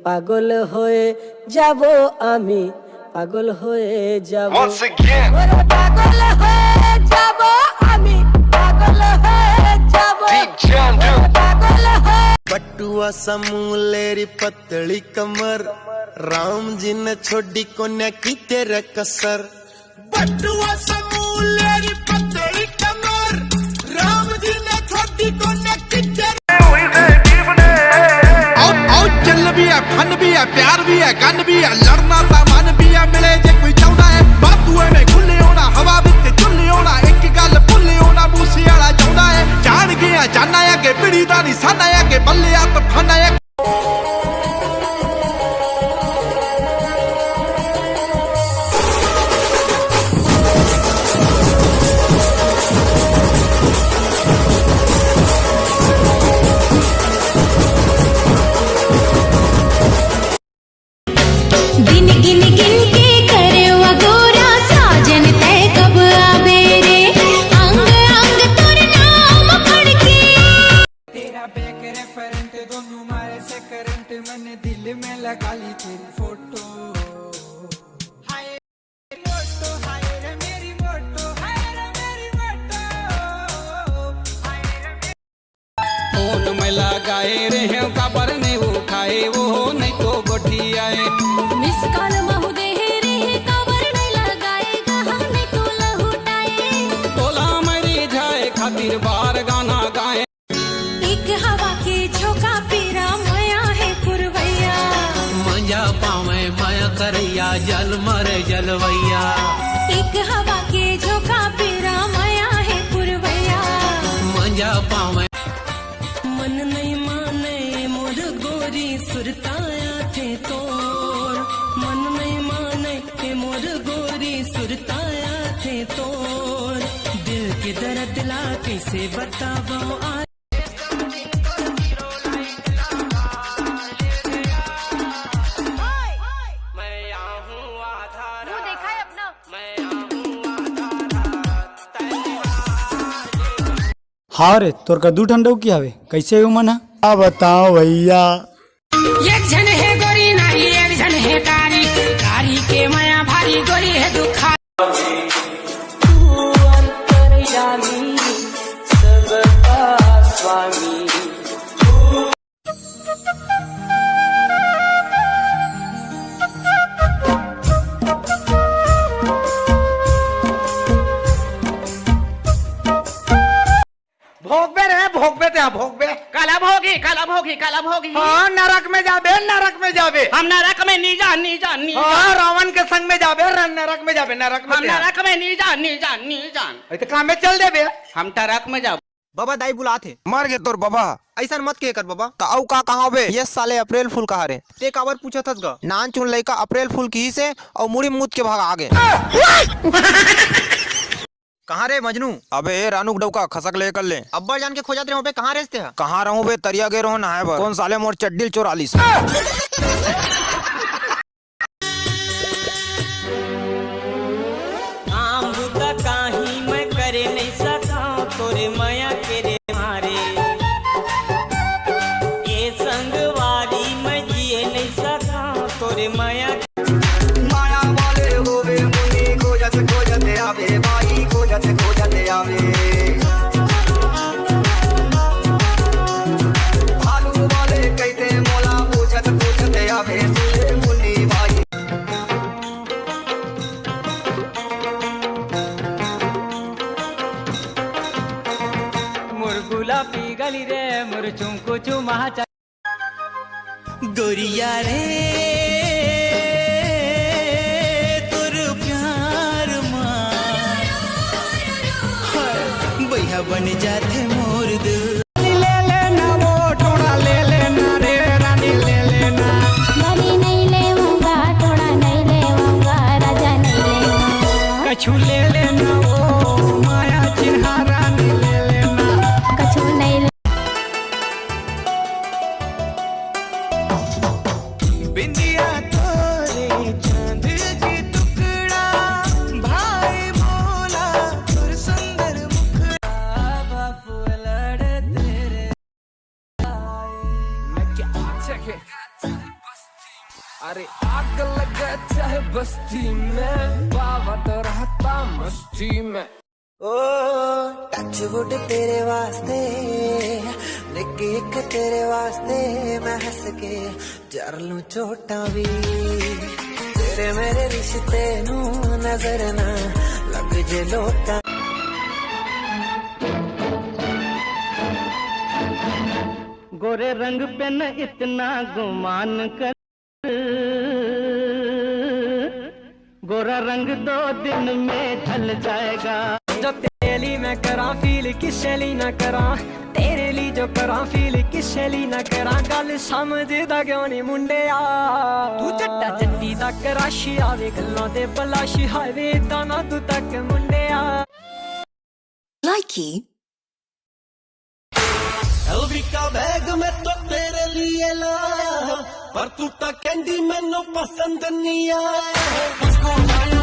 পাগল হয়ে যাব আমি, পাগল হয়ে যাব, Once again, পাগল হয়ে যাব আমি, পাগল হয়ে যাব, Jandu. পাগল হয়ে। बटुआ समूलेरी पतली कमर, राम जी ने छोड़ी कोन्या की तेरे कसर। बटुआ समूलेरी पतली कमर, राम जी ने छोड़ी कोन्या की तेरे। आउट चल भी है, फन भी है, प्यार भी है, गन भी है, लड़ना सामान भी है, मिले जे कोई चाहता है बातुए में खुले होना, हवा बिच चुल्ली होना, एक गल भुल्ले होना, मूसी वाला चाहता है जान गया जाना है के पीड़ी दा निशाना है के बल्ले आ तो खाना है। दिन गिन गिन के करे वगोरा साजन तय कब आवे रे, अंग अंग तोर नाम पढ़ के। तेरा बैक रेफरेंट दोनों मारे से करंट, मैंने दिल में लगा ली तेरी फोटो। हाय मोटो, हाय रे मेरी मोटो, हाय रे मेरी मोटो, हाय रे। फोन में लगाए रहे खबर नहीं उठाए, वो नहीं तो गोठी आए। मिस कॉल महु दे रे कवर नहीं लगाए, कहां नहीं तो लहुटाए। तोला मरी जाए खातिर बार गाना गाए। एक हवा के झोंका पीरा माया है पुरवैया, मजा पावे माया करैया, जल मरे जलवैया। एक हवा के झोंका पीरा माया है पुरवैया। मजा पावे मन नहीं माने मोर गोरी सुरताया थे तोर, मन नहीं माने के मोर गोरी सुरताया थे तोर। दिल के दर्द ला कैसे बतावो आज। हाँ रे तोर का दू ठंडो की हवे कैसे हो मना आ बताओ भैया। एक जन है गोरी नारी, एक जन है कारी, कारी के माया भारी, गोरी है दुखा। तू अंतर्यामी सबका स्वामी। भोगबे रे भोगबे ते भोगबे कला भोगी कला भोगी कला भोगी। हाँ नरक में जाबे, नरक में जाबे। हम नरक में नहीं जा नहीं जा नहीं हाँ रावण के संग में जाबे, नरक में जाबे, नरक में। हम नरक में नहीं जा नहीं जा नहीं जान। तो काम में चल दे बे, हम टरक में जाओ। बाबा दाई बुलाते मर गए तोर बाबा। ऐसा मत के कर बाबा। तो औ का कहाँ बे? ये साले अप्रैल फूल कहा रे, ते कावर पूछा थस गा। नान चुन लइका अप्रैल फूल की ही से और मुड़ी मुद के भाग आगे। कहाँ रे मजनू? अबे रानू डौका खसक ले कर ले। अब्बा जान के खोजाते रहो बे, कहाँ रहते हैं? कहाँ रहूं बे, तरिया गे रहो नहाए बर। कौन साले मोर चड्डील 44। आम बुता काही मैं करे नहीं सका, तोरे माया के रे मारे। ये संगवारी मैं जिए नहीं सका, तोरे माया। माया वाले होवे मुनि खोजते आवे, भाई खोजते आवे। भालू वाले कहते मोला पूछते आवे, सुने मुनि भाई। मोर गुलाबी गली रे मोर चुमको चुमा। गोरिया रे तोर प्यार मार भैया बन जाते मोर दिल। ले लेना वो टोड़ा ले लेना रे रानी ले लेना। गरी नहीं लेऊंगा, थोड़ा नहीं लेऊंगा, राजा नहीं लेऊंगा। कछु ले लेना वो माया चिन्हा रानी ले लेना। कछु नहीं ले। बिंदिया तोरे चांद की टुकड़ा, भाई बोला तोर सुंदर मुखड़ा। बापू लड़े तेरे। Check it. अरे आग लगे चाहे बस्ती में बाबा तो रहता मस्ती में ओ टच वुड तेरे वास्ते निक एक तेरे वास्ते मैं हंस के जर लूं चोटा भी तेरे मेरे रिश्ते नू नजर ना लग जे लोटा गोरे रंग पे न इतना गुमान कर गोरा रंग 2 दिन में ढल जाएगा जो तेरे लिए मैं करा फील किसे लिए ना करा तेरे लिए जो करा फील किसे लिए ना करा गल समझदा क्यों नहीं मुंडिया तू जट्टा जट्टी दा कराशी आवे गल्लां दे बलाशी हावे दाना तू तक मुंडिया Likey. एलवी का बैग मैं तो तेरे लिए लाया पर तू तो कैंडी मैनू पसंद नहीं आया